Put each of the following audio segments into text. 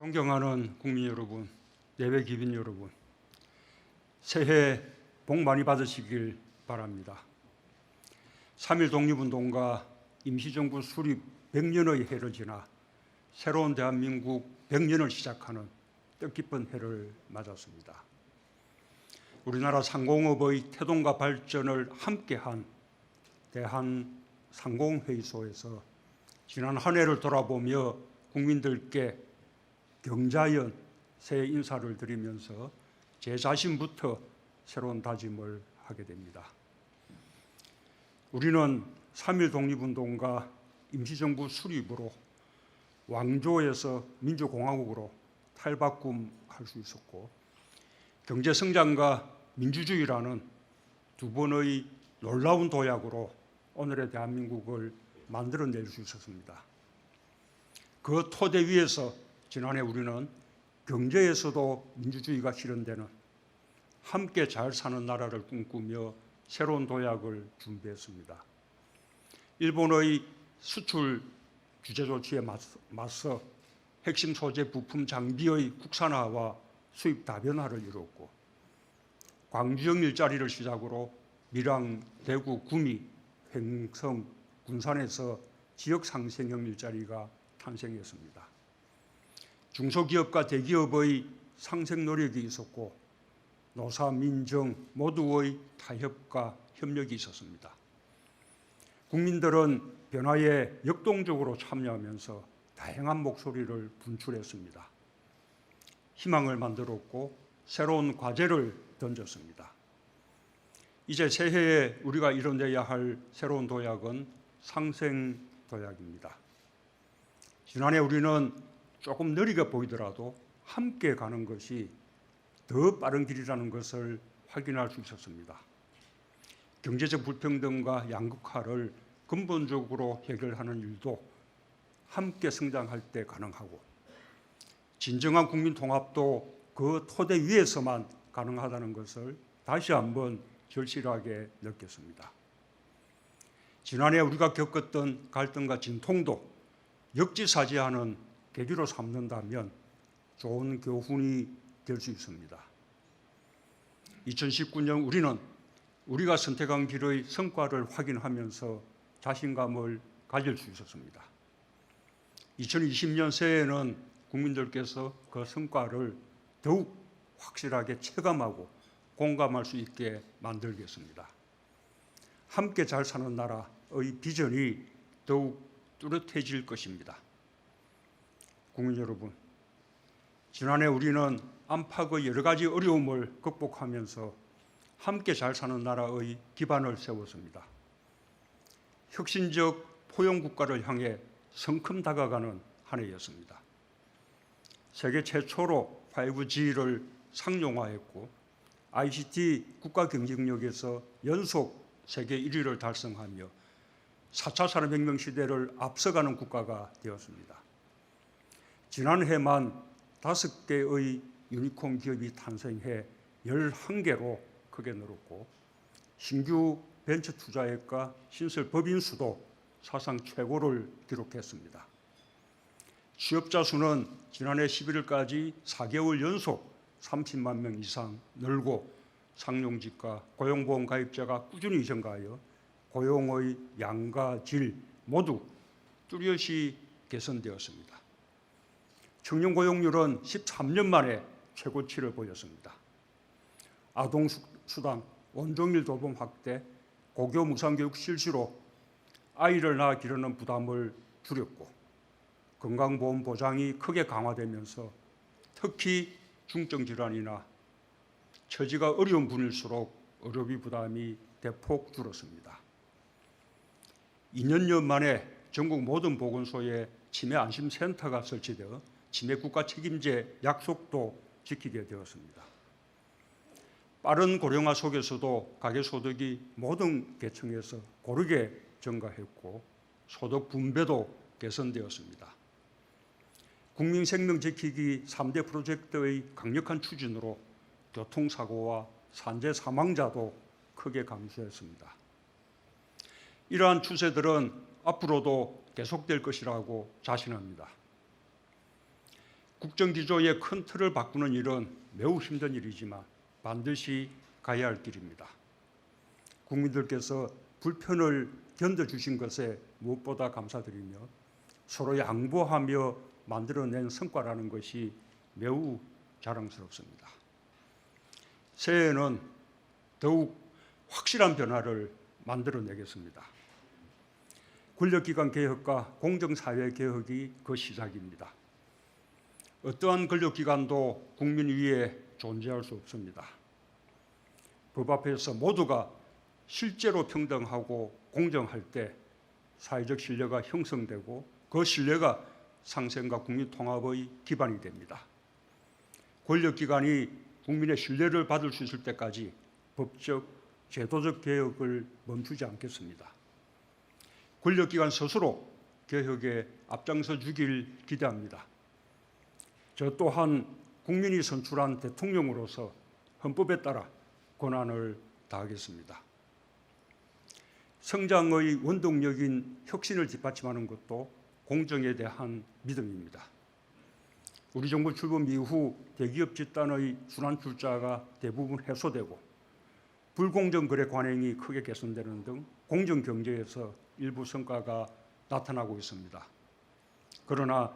존경하는 국민 여러분, 예배 기빈 여러분, 새해 복 많이 받으시길 바랍니다. 3.1 독립운동과 임시정부 수립 100년의 해를 지나 새로운 대한민국 100년을 시작하는 뜻깊은 해를 맞았습니다. 우리나라 상공업의 태동과 발전을 함께한 대한상공회의소에서 지난 한 해를 돌아보며 국민들께 경자연 새해 인사를 드리면서 제 자신부터 새로운 다짐을 하게 됩니다. 우리는 3.1 독립운동과 임시정부 수립으로 왕조에서 민주공화국으로 탈바꿈할 수 있었고, 경제성장과 민주주의라는 두 번의 놀라운 도약으로 오늘의 대한민국을 만들어낼 수 있었습니다. 그 토대 위에서 지난해 우리는 경제에서도 민주주의가 실현되는 함께 잘 사는 나라를 꿈꾸며 새로운 도약을 준비했습니다. 일본의 수출 규제 조치에 맞서 핵심 소재 부품 장비의 국산화와 수입 다변화를 이루었고, 광주형 일자리를 시작으로 밀양, 대구, 구미, 횡성, 군산에서 지역 상생형 일자리가 탄생했습니다. 중소기업과 대기업의 상생 노력이 있었고, 노사, 민정 모두의 타협과 협력이 있었습니다. 국민들은 변화에 역동적으로 참여하면서 다양한 목소리를 분출했습니다. 희망을 만들었고 새로운 과제를 던졌습니다. 이제 새해에 우리가 이뤄내야 할 새로운 도약은 상생 도약입니다. 지난해 우리는 조금 느리게 보이더라도 함께 가는 것이 더 빠른 길이라는 것을 확인할 수 있었습니다. 경제적 불평등과 양극화를 근본적으로 해결하는 일도 함께 성장할 때 가능하고, 진정한 국민 통합도 그 토대 위에서만 가능하다는 것을 다시 한번 절실하게 느꼈습니다. 지난해 우리가 겪었던 갈등과 진통도 역지사지하는 계기로 삼는다면 좋은 교훈이 될 수 있습니다. 2019년 우리는 우리가 선택한 길의 성과를 확인하면서 자신감을 가질 수 있었습니다. 2020년 새해에는 국민들께서 그 성과를 더욱 확실하게 체감하고 공감할 수 있게 만들겠습니다. 함께 잘 사는 나라의 비전이 더욱 뚜렷해질 것입니다. 국민 여러분, 지난해 우리는 안팎의 여러 가지 어려움을 극복하면서 함께 잘 사는 나라의 기반을 세웠습니다. 혁신적 포용국가를 향해 성큼 다가가는 한 해였습니다. 세계 최초로 5G를 상용화했고, ICT 국가 경쟁력에서 연속 세계 1위를 달성하며 4차 산업혁명 시대를 앞서가는 국가가 되었습니다. 지난해만 5개의 유니콘 기업이 탄생해 11개로 크게 늘었고, 신규 벤처 투자액과 신설 법인 수도 사상 최고를 기록했습니다. 취업자 수는 지난해 11월까지 4개월 연속 30만 명 이상 늘고, 상용직과 고용보험 가입자가 꾸준히 증가하여 고용의 양과 질 모두 뚜렷이 개선되었습니다. 청년 고용률은 13년 만에 최고치를 보였습니다. 아동수당, 원종일 돌봄 확대, 고교 무상교육 실시로 아이를 낳아 기르는 부담을 줄였고, 건강보험 보장이 크게 강화되면서 특히 중증질환이나 처지가 어려운 분일수록 의료비 부담이 대폭 줄었습니다. 2년여 만에 전국 모든 보건소에 치매 안심센터가 설치되어 치매 국가 책임제 약속도 지키게 되었습니다. 빠른 고령화 속에서도 가계소득이 모든 계층에서 고르게 증가했고, 소득 분배도 개선되었습니다. 국민 생명 지키기 3대 프로젝트의 강력한 추진으로 교통사고와 산재 사망자도 크게 감소했습니다. 이러한 추세들은 앞으로도 계속될 것이라고 자신합니다. 국정기조의 큰 틀을 바꾸는 일은 매우 힘든 일이지만 반드시 가야 할 길입니다. 국민들께서 불편을 견뎌주신 것에 무엇보다 감사드리며 서로 양보하며 만들어낸 성과라는 것이 매우 자랑스럽습니다. 새해에는 더욱 확실한 변화를 만들어내겠습니다. 권력기관 개혁과 공정사회 개혁이 그 시작입니다. 어떠한 권력기관도 국민 위에 존재할 수 없습니다. 법 앞에서 모두가 실제로 평등하고 공정할 때 사회적 신뢰가 형성되고 그 신뢰가 상생과 국민 통합의 기반이 됩니다. 권력기관이 국민의 신뢰를 받을 수 있을 때까지 법적, 제도적 개혁을 멈추지 않겠습니다. 권력기관 스스로 개혁에 앞장서 주길 기대합니다. 저 또한 국민이 선출한 대통령으로서 헌법에 따라 권한을 다하겠습니다. 성장의 원동력인 혁신을 뒷받침하는 것도 공정에 대한 믿음입니다. 우리 정부 출범 이후 대기업 집단의 순환 출자가 대부분 해소되고 불공정 거래 관행이 크게 개선되는 등 공정 경제에서 일부 성과가 나타나고 있습니다. 그러나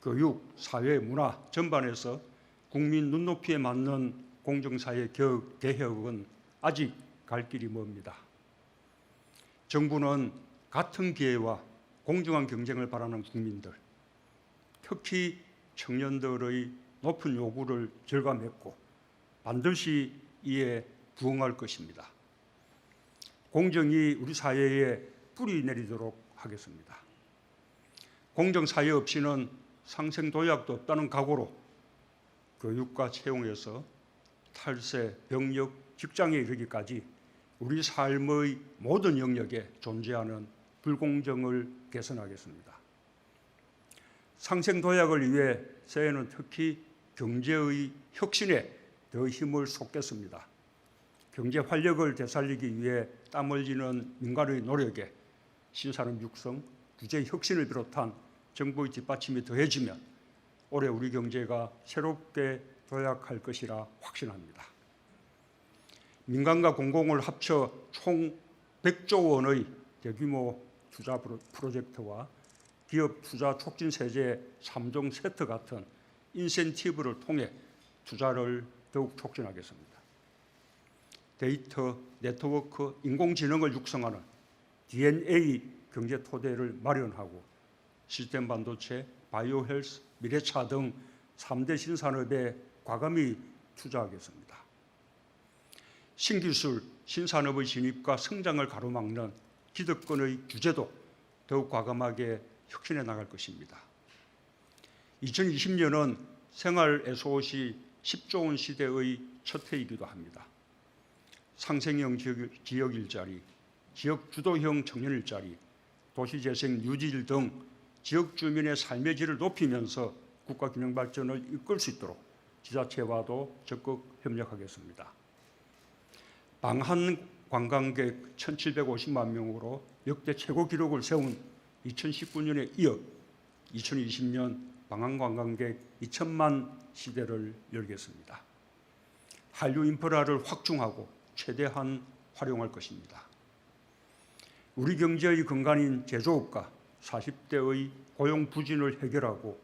교육, 사회, 문화 전반에서 국민 눈높이에 맞는 공정사회 개혁은 아직 갈 길이 멉니다. 정부는 같은 기회와 공정한 경쟁을 바라는 국민들, 특히 청년들의 높은 요구를 절감했고 반드시 이에 부응할 것입니다. 공정이 우리 사회에 뿌리 내리도록 하겠습니다. 공정사회 없이는 상생도약도 없다는 각오로 교육과 채용에서 탈세, 병력, 직장에 이르기까지 우리 삶의 모든 영역에 존재하는 불공정을 개선하겠습니다. 상생도약을 위해 새해에는 특히 경제의 혁신에 더 힘을 쏟겠습니다. 경제 활력을 되살리기 위해 땀 흘리는 민간의 노력에 신산업 육성, 규제 혁신을 비롯한 정부의 뒷받침이 더해지면 올해 우리 경제가 새롭게 도약할 것이라 확신합니다. 민간과 공공을 합쳐 총 100조 원의 대규모 투자 프로젝트와 기업 투자 촉진 세제 3종 세트 같은 인센티브를 통해 투자를 더욱 촉진하겠습니다. 데이터, 네트워크, 인공지능을 육성하는 DNA 경제 토대를 마련하고 시스템 반도체, 바이오 헬스, 미래차 등 3대 신산업에 과감히 투자하겠습니다. 신기술, 신산업의 진입과 성장을 가로막는 기득권의 규제도 더욱 과감하게 혁신해 나갈 것입니다. 2020년은 생활 SOC 10조 원 시대의 첫 해이기도 합니다. 상생형 지역 일자리, 지역 주도형 청년 일자리, 도시재생 유지일 등 지역 주민의 삶의 질을 높이면서 국가 균형 발전을 이끌 수 있도록 지자체와도 적극 협력하겠습니다. 방한 관광객 1,750만 명으로 역대 최고 기록을 세운 2019년에 이어 2020년 방한 관광객 2천만 시대를 열겠습니다. 한류 인프라를 확충하고 최대한 활용할 것입니다. 우리 경제의 근간인 제조업과 40대의 고용 부진을 해결하고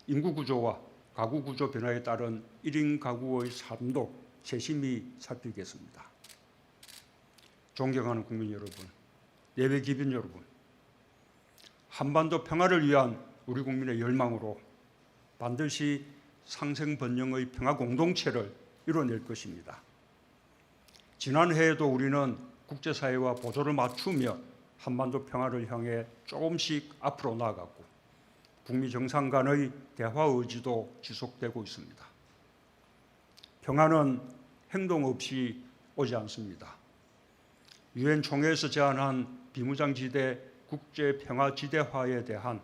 인구 구조와 가구 구조 변화에 따른 1인 가구의 삶도 세심히 살피겠습니다. 존경하는 국민 여러분, 예외 기빈 여러분, 한반도 평화를 위한 우리 국민의 열망으로 반드시 상생번영의 평화 공동체를 이뤄낼 것입니다. 지난해에도 우리는 국제사회와 보조를 맞추며 한반도 평화를 향해 조금씩 앞으로 나아갔고 북미 정상 간의 대화 의지도 지속되고 있습니다. 평화는 행동 없이 오지 않습니다. 유엔 총회에서 제안한 비무장지대 국제평화지대화에 대한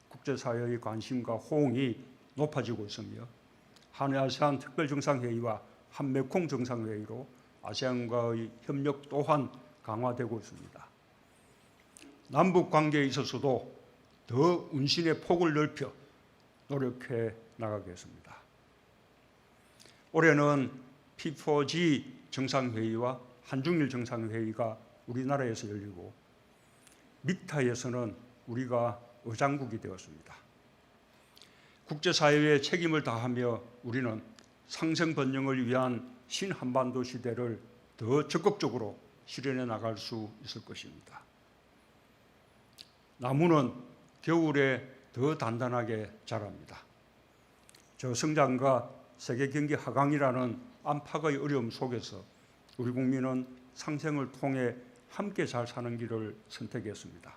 국제사회의 관심과 호응이 높아지고 있으며 한아세안 특별정상회의와 한메콩 정상회의로 아세안과의 협력 또한 강화되고 있습니다. 남북 관계에 있어서도 더 운신의 폭을 넓혀 노력해 나가겠습니다. 올해는 P4G 정상회의와 한중일 정상회의가 우리나라에서 열리고 믹타에서는 우리가 의장국이 되었습니다. 국제사회에 책임을 다하며 우리는 상생 번영을 위한 신한반도 시대를 더 적극적으로 실현해 나갈 수 있을 것입니다. 나무는 겨울에 더 단단하게 자랍니다. 저성장과 세계 경기 하강이라는 안팎의 어려움 속에서 우리 국민은 상생을 통해 함께 잘 사는 길을 선택했습니다.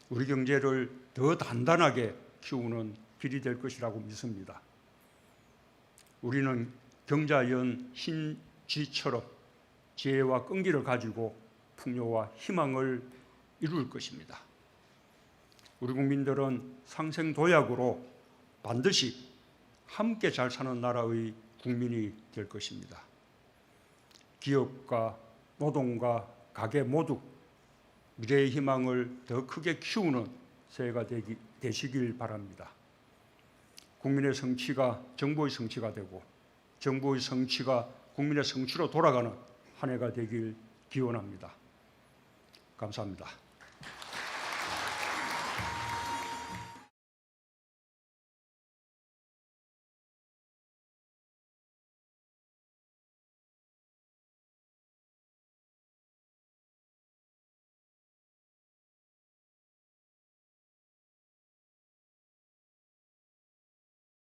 우리 경제를 더 단단하게 키우는 길이 될 것이라고 믿습니다. 우리는 경자연 신쥐처럼 지혜와 끈기를 가지고 풍요와 희망을 이룰 것입니다. 우리 국민들은 상생도약으로 반드시 함께 잘 사는 나라의 국민이 될 것입니다. 기업과 노동과 가게 모두 미래의 희망을 더 크게 키우는 새해가 되시길 바랍니다. 국민의 성취가 정부의 성취가 되고 정부의 성취가 국민의 성취로 돌아가는 한 해가 되길 기원합니다. 감사합니다.